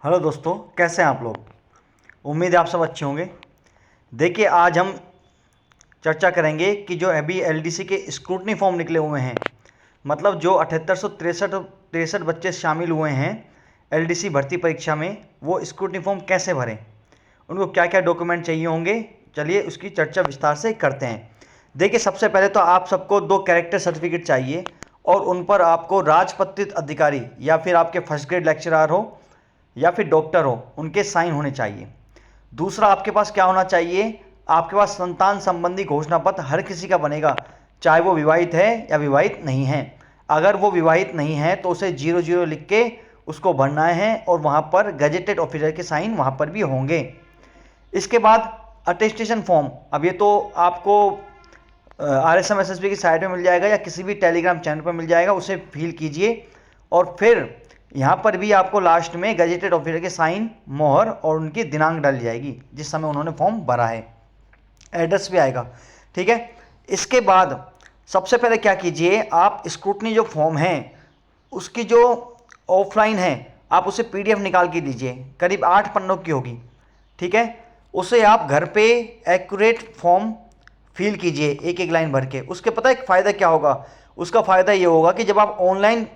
Hello दोस्तों, कैसे हैं आप लोग। उम्मीद है आप सब अच्छे होंगे। देखिए, आज हम चर्चा करेंगे कि जो अभी एलडीसी के स्क्रूटनी फॉर्म निकले हुए हैं, मतलब जो 7863 बच्चे शामिल हुए हैं एलडीसी भर्ती परीक्षा में, वो स्क्रूटनी फॉर्म कैसे भरें, उनको क्या क्या डॉक्यूमेंट चाहिए होंगे। चलिए उसकी चर्चा विस्तार से करते हैं। देखिए, सबसे पहले तो आप सबको 2 कैरेक्टर सर्टिफिकेट चाहिए और उन पर आपको राजपत्रित अधिकारी या फिर आपके फर्स्ट ग्रेड लेक्चरर हो या फिर डॉक्टर हो, उनके साइन होने चाहिए। दूसरा, आपके पास क्या होना चाहिए, आपके पास संतान संबंधी घोषणा पत्र हर किसी का बनेगा, चाहे वो विवाहित है या विवाहित नहीं है। अगर वो विवाहित नहीं है तो उसे 00 लिख के उसको भरना है और वहाँ पर गजेटेड ऑफिसर के साइन वहाँ पर भी होंगे। इसके बाद अटेस्टेशन फॉर्म, अब ये तो आपको RSM-SSB की साइट में मिल जाएगा या किसी भी टेलीग्राम चैनल पर मिल जाएगा, उसे फिल कीजिए और फिर यहाँ पर भी आपको लास्ट में गजेटेड ऑफिसर के साइन, मोहर और उनकी दिनांक डाली जाएगी जिस समय उन्होंने फॉर्म भरा है। एड्रेस भी आएगा, ठीक है। इसके बाद सबसे पहले क्या कीजिए, आप स्क्रूटनी जो फॉर्म है उसकी जो ऑफलाइन है आप उसे PDF निकाल के दीजिए, करीब 8 पन्नों की होगी, ठीक है। उसे आप घर पे एक्यूरेट फॉर्म फिल कीजिए एक एक लाइन भर के। उसके पता है फ़ायदा क्या होगा, उसका फ़ायदा ये होगा कि जब आप ऑनलाइन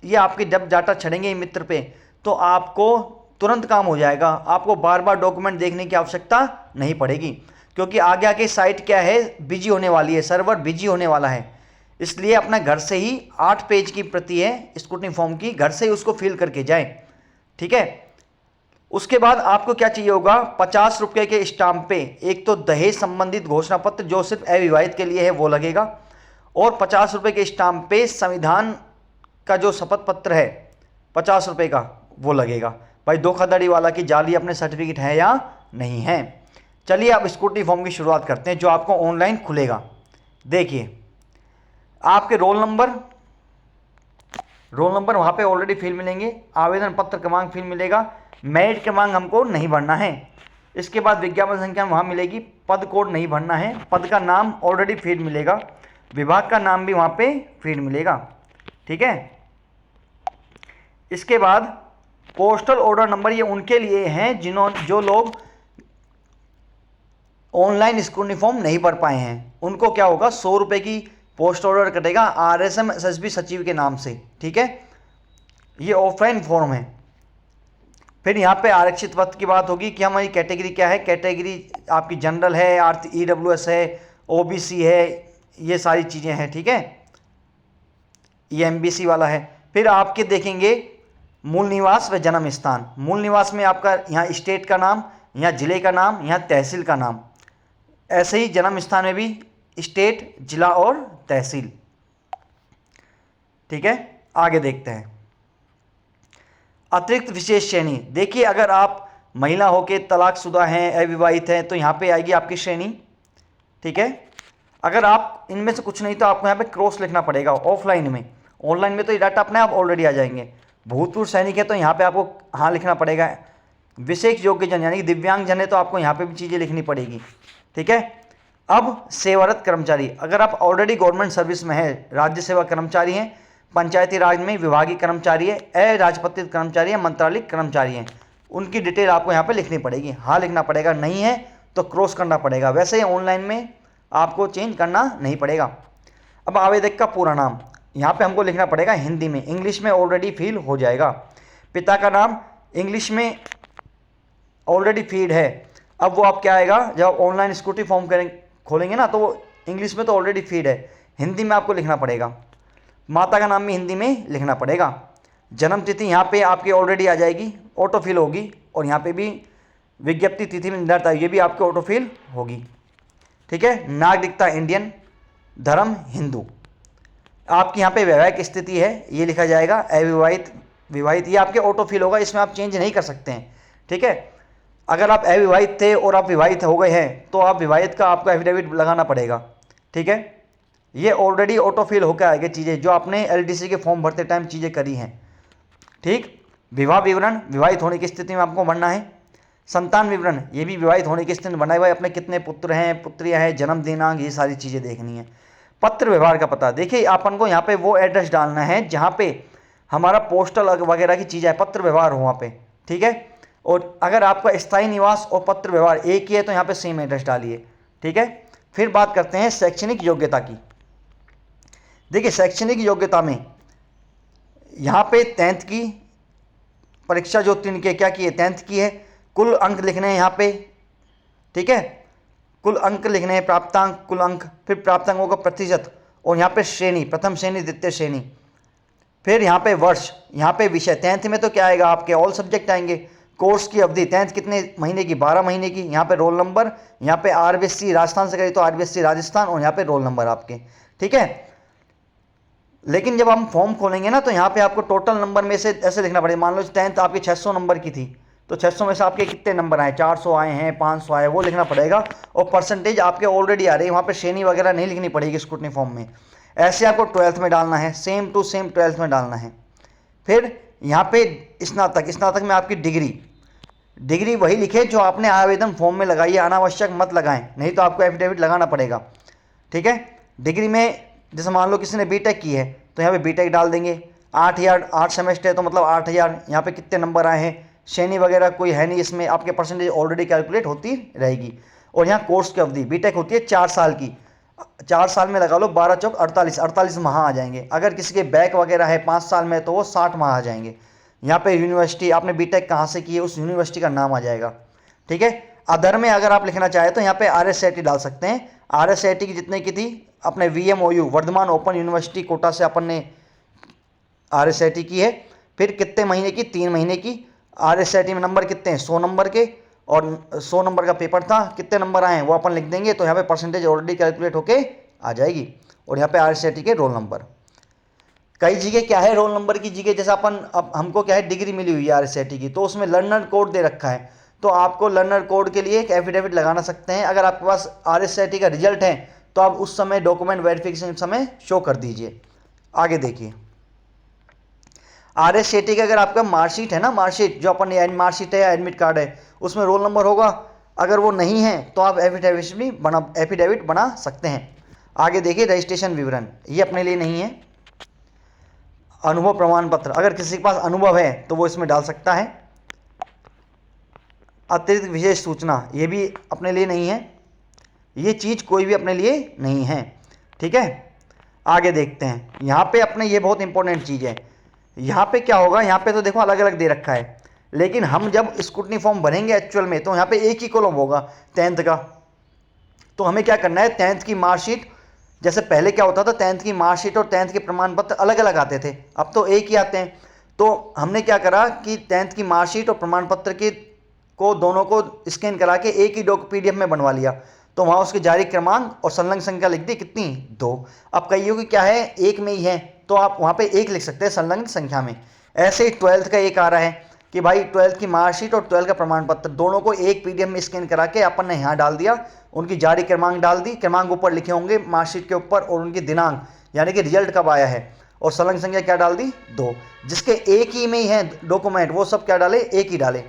ये आपके जब डाटा चढ़ेंगे मित्र पे, तो आपको तुरंत काम हो जाएगा, आपको बार बार डॉक्यूमेंट देखने की आवश्यकता नहीं पड़ेगी, क्योंकि आगे आके साइट क्या है, बिजी होने वाली है, सर्वर बिजी होने वाला है। इसलिए अपना घर से ही 8 पेज की प्रति है स्क्रूटनी फॉर्म की, घर से ही उसको फिल करके जाए, ठीक है। उसके बाद आपको क्या चाहिए होगा, 50 रुपये के स्टाम्प पे एक तो दहेज संबंधित घोषणा पत्र जो सिर्फ अविवाहित के लिए है वो लगेगा, और 50 रुपये के स्टाम्प पे संविधान का जो शपथ पत्र है 50 रुपये का वो लगेगा। भाई धोखाधड़ी वाला कि जाली अपने सर्टिफिकेट है या नहीं है। चलिए अब स्क्रूटनी फॉर्म की शुरुआत करते हैं जो आपको ऑनलाइन खुलेगा। देखिए, आपके रोल नंबर वहाँ पे ऑलरेडी फिल मिलेंगे, आवेदन पत्र क्रमांक फिल मिलेगा, मेरिट क्रमांक हमको नहीं भरना है। इसके बाद विज्ञापन संख्या वहाँ मिलेगी, पद कोड नहीं भरना है, पद का नाम ऑलरेडी फीड मिलेगा, विभाग का नाम भी वहाँ पे फीड मिलेगा, ठीक है। इसके बाद पोस्टल ऑर्डर नंबर, ये उनके लिए हैं जो लोग ऑनलाइन स्क्रूटनी फॉर्म नहीं भर पाए हैं, उनको क्या होगा, 100 रुपये की पोस्ट ऑर्डर कटेगा RSM-SSB सचिव के नाम से, ठीक है। ये ऑफलाइन फॉर्म है। फिर यहाँ पे आरक्षित पद की बात होगी कि हमारी कैटेगरी क्या है, कैटेगरी आपकी जनरल है, EWS है, OBC है, ये सारी चीज़ें हैं, ठीक है। ये MBC वाला है। फिर आपके देखेंगे मूल निवास व जन्म स्थान। मूल निवास में आपका यहाँ स्टेट का नाम, यहाँ जिले का नाम, यहाँ तहसील का नाम। ऐसे ही जन्म स्थान में भी स्टेट, जिला और तहसील, ठीक है। आगे देखते हैं अतिरिक्त विशेष श्रेणी। देखिए, अगर आप महिला होके तलाकशुदा हैं, अविवाहित हैं, तो यहाँ पे आएगी आपकी श्रेणी, ठीक है। अगर आप इनमें से कुछ नहीं तो आपको यहाँ पे क्रॉस लिखना पड़ेगा ऑफलाइन में। ऑनलाइन में तो ये डाटा अपने आप ऑलरेडी आ जाएंगे। भूतपूर्व सैनिक है तो यहाँ पे आपको हाँ लिखना पड़ेगा। विशेष योग्यजन यानी कि दिव्यांग जन है तो आपको यहाँ पे भी चीज़ें लिखनी पड़ेगी, ठीक है। अब सेवारत कर्मचारी, अगर आप ऑलरेडी गवर्नमेंट सर्विस में है, राज्य सेवा कर्मचारी हैं, पंचायती राज में विभागीय कर्मचारी है, अराजपत्रित कर्मचारी है, मंत्रालयिक कर्मचारी हैं, उनकी डिटेल आपको यहाँ पे लिखनी पड़ेगी। हाँ लिखना पड़ेगा, नहीं है तो क्रॉस करना पड़ेगा। वैसे ऑनलाइन में आपको चेंज करना नहीं पड़ेगा। अब आवेदक का पूरा नाम यहाँ पे हमको लिखना पड़ेगा हिंदी में, इंग्लिश में ऑलरेडी फिल हो जाएगा। पिता का नाम इंग्लिश में ऑलरेडी फीड है, अब वो आप क्या आएगा, जब ऑनलाइन स्क्रूटनी फॉर्म खोलेंगे ना तो वो इंग्लिश में तो ऑलरेडी फीड है, हिंदी में आपको लिखना पड़ेगा। माता का नाम भी हिंदी में लिखना पड़ेगा। जन्म तिथि यहाँ पे आपकी ऑलरेडी आ जाएगी, ऑटो फिल होगी, और यहाँ पे भी विज्ञप्ति तिथि में निर्धारित है, ये भी आपके ऑटो फिल होगी, ठीक है। नागरिकता इंडियन, धर्म हिंदू, आपकी यहाँ पे वैवाहिक स्थिति है ये लिखा जाएगा, अविवाहित, विवाहित, ये आपके ऑटो फिल होगा, इसमें आप चेंज नहीं कर सकते हैं, ठीक है। अगर आप अविवाहित थे और आप विवाहित हो गए हैं तो आप विवाहित का आपको एफिडेविट लगाना पड़ेगा, ठीक है। ये ऑलरेडी ऑटो फिल होकर आएगी चीज़ें जो आपने LDC के फॉर्म भरते टाइम चीज़ें करी हैं, ठीक। विवाह विवरण, विवाहित होने की स्थिति में आपको भरना है। संतान विवरण, ये भी विवाहित होने की स्थिति में बनाए हुए, अपने कितने पुत्र हैं, पुत्रियां हैं, जन्म दिनांक, ये सारी चीज़ें देखनी है। पत्र व्यवहार का पता, देखिए अपन को यहाँ पे वो एड्रेस डालना है जहाँ पे हमारा पोस्टल वगैरह की चीज़ें है, पत्र व्यवहार हो वहाँ पे, ठीक है। और अगर आपका स्थायी निवास और पत्र व्यवहार एक ही है तो यहाँ पे सेम एड्रेस डालिए। ठीक है, फिर बात करते हैं शैक्षणिक योग्यता की। देखिए शैक्षणिक योग्यता में यहाँ पे 10th की परीक्षा जो उत्तीर्ण की क्या की है, 10th की है, कुल अंक लिखने हैं यहाँ पे। ठीक है, कुल अंक लिखने हैं, प्राप्तांक, कुल अंक, फिर प्राप्तांकों का प्रतिशत, और यहाँ पे श्रेणी, प्रथम श्रेणी, द्वितीय श्रेणी, फिर यहाँ पे वर्ष, यहाँ पे विषय। 10th में तो क्या आएगा आपके ऑल सब्जेक्ट आएंगे। कोर्स की अवधि 10th कितने महीने की, 12 महीने की। यहाँ पे रोल नंबर, यहाँ पे आरबीएससी राजस्थान से करें तो आरबीएससी राजस्थान, और यहाँ पे रोल नंबर आपके। ठीक है, लेकिन जब हम फॉर्म खोलेंगे ना तो यहाँ पे आपको टोटल नंबर में से ऐसे लिखना पड़ेगा। मान लो 10th आपकी 600 नंबर की थी तो 600 में से आपके कितने नंबर आए, 400 आए हैं, 500 आए, वो लिखना पड़ेगा। और परसेंटेज आपके ऑलरेडी आ रही है, वहाँ पे श्रेणी वगैरह नहीं लिखनी पड़ेगी स्क्रूटनी फॉर्म में। ऐसे आपको 12th में डालना है, सेम टू सेम 12th में डालना है। फिर यहाँ पे स्नातक, स्नातक में आपकी डिग्री वही लिखे जो आपने आवेदन फॉर्म में लगाई है, अनावश्यक मत लगाएं, नहीं तो आपको एफिडेविट लगाना पड़ेगा। ठीक है, डिग्री में जैसे मान लो किसी ने बीटेक की है तो यहाँ पे बीटेक डाल देंगे। 8 सेमेस्टर है तो मतलब 8000, यहाँ पे कितने नंबर आए हैं, श्रेणी वगैरह कोई है नहीं इसमें, आपके परसेंटेज ऑलरेडी कैलकुलेट होती रहेगी। और यहाँ कोर्स की अवधि, बीटेक होती है 4 साल की, 4 साल में लगा लो 12 चौक 48 माह आ जाएंगे। अगर किसी के बैक वगैरह है 5 साल में तो वो 60 माह आ जाएंगे। यहाँ पे यूनिवर्सिटी, आपने बीटेक कहाँ से की है उस यूनिवर्सिटी का नाम आ जाएगा। ठीक है, अदर में अगर आप लिखना चाहे तो यहाँ पे आरएसआईटी डाल सकते हैं। आरएसआईटी की जितने की थी अपने VMOU Vardhman open university Kota से अपन ने आरएसआईटी की है। फिर कितने महीने की, 3 महीने की। आरएसआईटी में नंबर कितने हैं, 100 नंबर के, और 100 नंबर का पेपर था, कितने नंबर आए हैं वो अपन लिख देंगे तो यहाँ पे परसेंटेज ऑलरेडी कैलकुलेट होके आ जाएगी। और यहाँ पे आरएसआईटी के रोल नंबर। कई जगह क्या है रोल नंबर की जगह, जैसे अपन अब हमको क्या है डिग्री मिली हुई है आरएसआईटी की, तो उसमें लर्नर कोड दे रखा है, तो आपको लर्नर कोड के लिए एक एफिडेविट लगाना सकते हैं। अगर आपके पास आरएसआईटी का रिजल्ट है तो आप उस समय डॉक्यूमेंट वेरिफिकेशन समय शो कर दीजिए। आगे देखिए, आरएसआईटी का अगर आपका मार्कशीट है ना, मार्कशीट जो अपन मार्कशीट है या एडमिट कार्ड है उसमें रोल नंबर होगा, अगर वो नहीं है तो आप एफिडेविट बना सकते हैं। आगे देखिए, रजिस्ट्रेशन विवरण, ये अपने लिए नहीं है। अनुभव प्रमाण पत्र, अगर किसी के पास अनुभव है तो वो इसमें डाल सकता है। अतिरिक्त विशेष सूचना, ये भी अपने लिए नहीं है, ये चीज़ कोई भी अपने लिए नहीं है। ठीक है, आगे देखते हैं। यहाँ पे अपने ये बहुत इंपॉर्टेंट चीज़ है, यहाँ पे क्या होगा, यहाँ पे तो देखो अलग अलग दे रखा है, लेकिन हम जब स्क्रूटनी फॉर्म भरेंगे एक्चुअल में तो यहाँ पे एक ही कॉलम होगा 10th का। तो हमें क्या करना है, 10th की मार्कशीट, जैसे पहले क्या होता था 10th की मार्कशीट और 10th के प्रमाण पत्र अलग अलग आते थे, अब तो एक ही आते हैं। तो हमने क्या करा कि 10th की मार्कशीट और प्रमाण पत्र के को दोनों को स्कैन करा के एक ही पीडीएफ में बनवा लिया, तो वहाँ उसके जारी क्रमांक और संलग्न संख्या लिख दी, कितनी, 2। अब कईयों की क्या है एक में ही है तो आप वहाँ पे 1 लिख सकते हैं संलग्न संख्या में। ऐसे ही 12th का एक आ रहा है कि भाई 12th की मार्कशीट और 12th का प्रमाण पत्र दोनों को एक पीडीएफ में स्कैन करा के अपन ने यहाँ डाल दिया, उनकी जारी क्रमांक डाल दी, क्रमांक ऊपर लिखे होंगे मार्कशीट के ऊपर, और उनकी दिनांक यानी कि रिजल्ट कब आया है, और संलग्न संख्या क्या डाल दी, 2। जिसके एक ही में ही है डॉक्यूमेंट वो सब क्या डाले, एक ही डाले।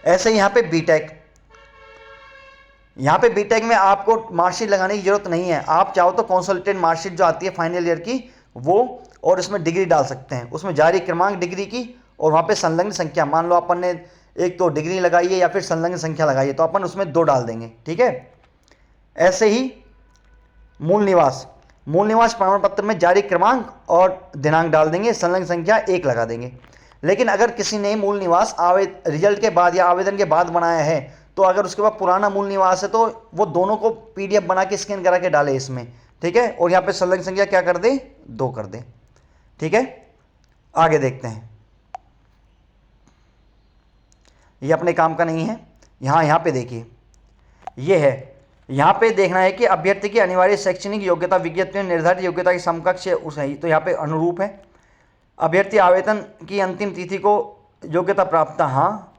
ऐसे ही यहाँ पे बीटेक, यहाँ पे बीटेक में आपको मार्कशीट लगाने की जरूरत नहीं है, आप चाहो तो कंसोलिडेटेड मार्कशीट जो आती है फाइनल ईयर की वो, और इसमें डिग्री डाल सकते हैं, उसमें जारी क्रमांक डिग्री की और वहाँ पे संलग्न संख्या, मान लो अपन ने एक तो डिग्री लगाई है या फिर संलग्न संख्या लगाई है तो अपन उसमें 2 डाल देंगे। ठीक है, ऐसे ही मूल निवास प्रमाण पत्र में जारी क्रमांक और दिनांक डाल देंगे, संलग्न संख्या 1 लगा देंगे। लेकिन अगर किसी ने मूल निवास रिजल्ट के बाद या आवेदन के बाद बनाया है तो अगर उसके बाद पुराना मूल निवास है तो वो दोनों को पीडीएफ बना के स्कैन करा के डाले इसमें। ठीक है, और यहाँ पे संलग्न संख्या क्या कर दे, 2 कर दे। ठीक है, आगे देखते हैं, ये अपने काम का नहीं है। यहाँ पे देखिए, ये है, यहाँ पे देखना है कि अभ्यर्थी की अनिवार्य शैक्षणिक योग्यता विज्ञप्ति में निर्धारित योग्यता की समकक्ष है उस है, तो यहाँ पे अनुरूप है। अभ्यर्थी आवेदन की अंतिम तिथि को योग्यता प्राप्त, हाँ।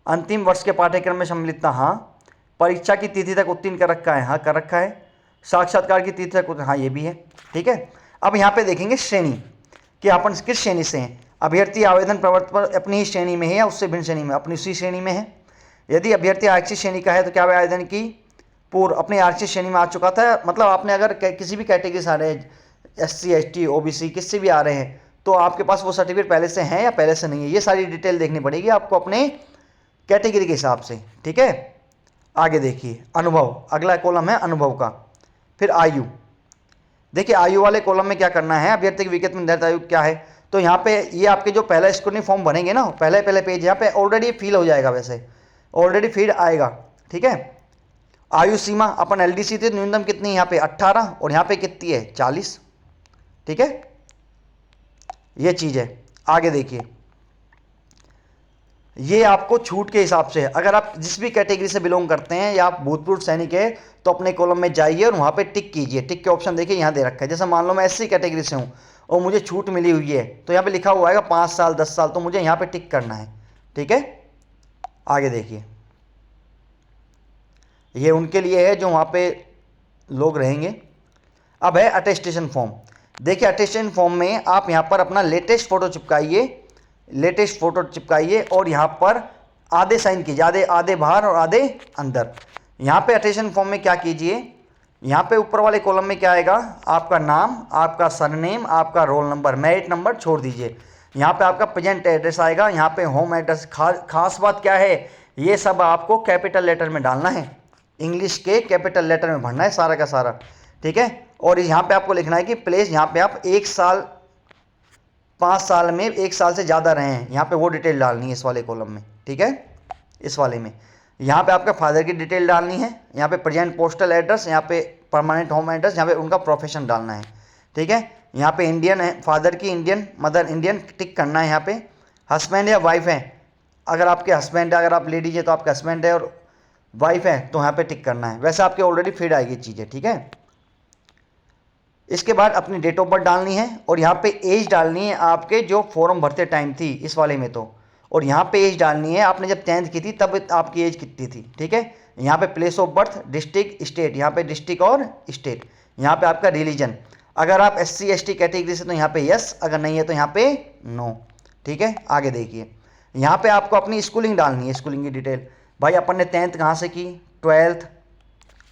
अंतिम वर्ष के पाठ्यक्रम में सम्मिलित, हाँ। परीक्षा की तिथि तक उत्तीर्ण कर रखा है, हाँ कर रखा है। साक्षात्कार की तिथि तक, हाँ ये भी है। ठीक है, अब यहाँ पे देखेंगे श्रेणी कि अपन किस श्रेणी से हैं। अभ्यर्थी आवेदन प्रवर्तन पर अपनी ही श्रेणी में है या उससे भिन्न श्रेणी में, अपनी उसी श्रेणी में है। यदि अभ्यर्थी आरक्षित श्रेणी का है तो क्या वह आवेदन की पूर्व अपनी आरक्षित श्रेणी में आ चुका था, मतलब आपने अगर किसी भी कैटेगरी से आ रहे हैं, SC ST OBC किससे भी आ रहे हैं, तो आपके पास वो सर्टिफिकेट पहले से हैं या पहले से नहीं है, ये सारी डिटेल देखनी पड़ेगी आपको अपने कैटेगरी के हिसाब से, ठीक है। आगे देखिए अनुभव, अगला कॉलम है अनुभव का। फिर आयु, देखिए आयु वाले कॉलम में क्या करना है, अभ्यर्थी की विगत में निर्धारित आयु क्या है, तो यहाँ पे ये आपके जो पहला स्क्रूटनी फॉर्म भरेंगे ना, पहले पेज यहाँ पे ऑलरेडी फिल हो जाएगा, वैसे ऑलरेडी फिल आएगा, ठीक है। आयु सीमा अपन एलडीसी थे, न्यूनतम कितनी है यहाँ पे 18 और यहाँ पे कितनी है 40, ठीक है, ये चीज़ है। आगे देखिए ये आपको छूट के हिसाब से, अगर आप जिस भी कैटेगरी से बिलोंग करते हैं या आप भूतपूर्व सैनिक है तो अपने कॉलम में जाइए और वहाँ पे टिक कीजिए। टिक के ऑप्शन देखिए यहाँ दे रखा है। जैसे मान लो मैं एससी कैटेगरी से हूँ और मुझे छूट मिली हुई है तो यहाँ पे लिखा हुआ है 5 साल 10 साल, तो मुझे यहाँ पे टिक करना है, ठीक है। आगे देखिए ये उनके लिए है जो वहाँ पे लोग रहेंगे। अब है अटेस्टेशन फॉर्म। देखिए अटेस्टेशन फॉर्म में आप यहाँ पर अपना लेटेस्ट फोटो चिपकाइए और यहाँ पर आधे साइन कीजिए, आधे बाहर और आधे अंदर। यहाँ पे अटेस्टेशन फॉर्म में क्या कीजिए, यहाँ पे ऊपर वाले कॉलम में क्या आएगा, आपका नाम, आपका सरनेम, आपका रोल नंबर, मेरिट नंबर छोड़ दीजिए। यहाँ पे आपका प्रेजेंट एड्रेस आएगा, यहाँ पे होम एड्रेस। खास बात क्या है, ये सब आपको कैपिटल लेटर में डालना है, इंग्लिश के कैपिटल लेटर में भरना है सारा का सारा, ठीक है। और यहाँ पे आपको लिखना है कि प्लेस, यहाँ पे आप 1 साल 5 साल में 1 साल से ज़्यादा रहे हैं, यहाँ पे वो डिटेल डालनी है इस वाले कॉलम में, ठीक है। इस वाले में यहाँ पे आपका फादर की डिटेल डालनी है, यहाँ पे प्रेजेंट पोस्टल एड्रेस, यहाँ पे परमानेंट होम एड्रेस, यहाँ पे उनका प्रोफेशन डालना है, ठीक है। यहाँ पे इंडियन है, फादर की इंडियन, मदर इंडियन, टिक करना है। यहाँ पे हस्बैंड या वाइफ है, अगर आपके हस्बैंड है, अगर आप लेडीज है तो आपका हस्बैंड है, और वाइफ है तो यहाँ पे टिक करना है। वैसे आपके ऑलरेडी फिट आएगी चीज़ें, ठीक है। इसके बाद अपनी डेट ऑफ बर्थ डालनी है और यहाँ पे एज डालनी है आपके जो फॉर्म भरते टाइम थी इस वाले में, तो और यहाँ पे एज डालनी है आपने जब 10th की थी तब आपकी एज कितनी थी, ठीक है। यहाँ पे place of birth, district, state, यहाँ पे डिस्ट्रिक्ट और स्टेट, यहाँ पे आपका रिलीजन, अगर आप SC ST कैटेगरी से तो यहाँ पे यस, अगर नहीं है तो यहाँ पे नो, ठीक है। आगे देखिए यहाँ पे आपको अपनी स्कूलिंग डालनी है, स्कूलिंग की डिटेल। भाई अपन ने 10th कहाँ से की, 12th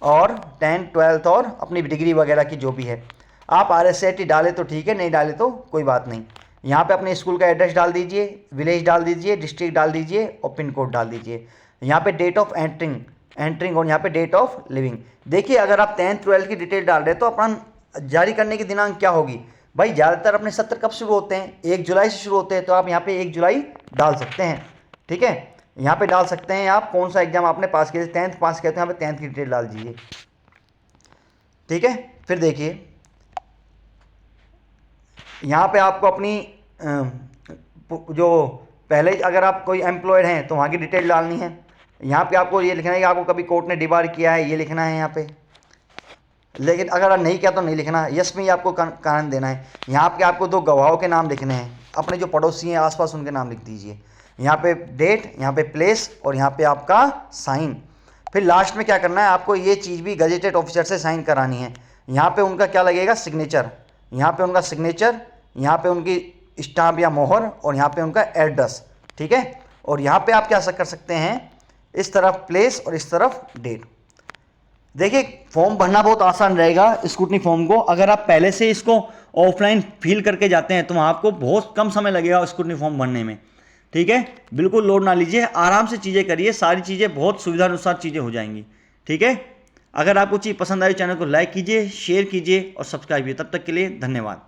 और 10th 12th और अपनी डिग्री वगैरह की जो भी है। आप RSCT डाले तो ठीक है, नहीं डाले तो कोई बात नहीं। यहाँ पे अपने स्कूल का एड्रेस डाल दीजिए, विलेज डाल दीजिए, डिस्ट्रिक्ट डाल दीजिए और पिन कोड डाल दीजिए। यहाँ पे डेट ऑफ एंट्रिंग और यहाँ पे डेट ऑफ लिविंग। देखिए अगर आप 10th 12th की डिटेल डाल रहे हैं तो अपन जारी करने की दिनांक क्या होगी, भाई ज़्यादातर अपने सत्र कब शुरू होते हैं, 1 जुलाई से शुरू होते हैं, तो आप यहाँ पे 1 जुलाई डाल सकते हैं, ठीक है। यहाँ पे डाल सकते हैं आप कौन सा एग्जाम आपने पास किया, 10th पास किया तो यहाँ पे 10th की डिटेल डाल दीजिए, ठीक है। फिर देखिए यहाँ पे आपको अपनी जो पहले अगर आप कोई एम्प्लॉयड हैं तो वहाँ की डिटेल डालनी है। यहाँ पे आपको ये लिखना है कि आपको कभी कोर्ट ने डिबार किया है, ये लिखना है यहाँ पे। लेकिन अगर आप नहीं किया तो नहीं लिखना, यस में ही आपको कारण देना है। यहाँ पे आपको 2 गवाहों के नाम लिखने हैं, अपने जो पड़ोसी हैं आसपास उनके नाम लिख दीजिए। यहाँ पे डेट, यहाँ पे प्लेस और यहाँ पे आपका साइन। फिर लास्ट में क्या करना है, आपको ये चीज़ भी गजेटेड ऑफिसर से साइन करानी है। यहाँ पे उनका क्या लगेगा, सिग्नेचर, यहाँ पे उनका सिग्नेचर, यहाँ पे उनकी स्टाम्प या मोहर और यहाँ पे उनका एड्रेस, ठीक है। और यहाँ पे आप क्या कर सकते हैं, इस तरफ प्लेस और इस तरफ डेट। देखिए फॉर्म भरना बहुत आसान रहेगा स्क्रूटनी फॉर्म को। अगर आप पहले से इसको ऑफलाइन फिल करके जाते हैं तो आपको बहुत कम समय लगेगा स्क्रूटनी फॉर्म भरने में, ठीक है। बिल्कुल लोड ना लीजिए, आराम से चीज़ें करिए, सारी चीज़ें बहुत सुविधानुसार चीज़ें हो जाएंगी, ठीक है। अगर आपको चीज़ पसंद आई चैनल को लाइक कीजिए, शेयर कीजिए और सब्सक्राइब कीजिए। तब तक के लिए धन्यवाद।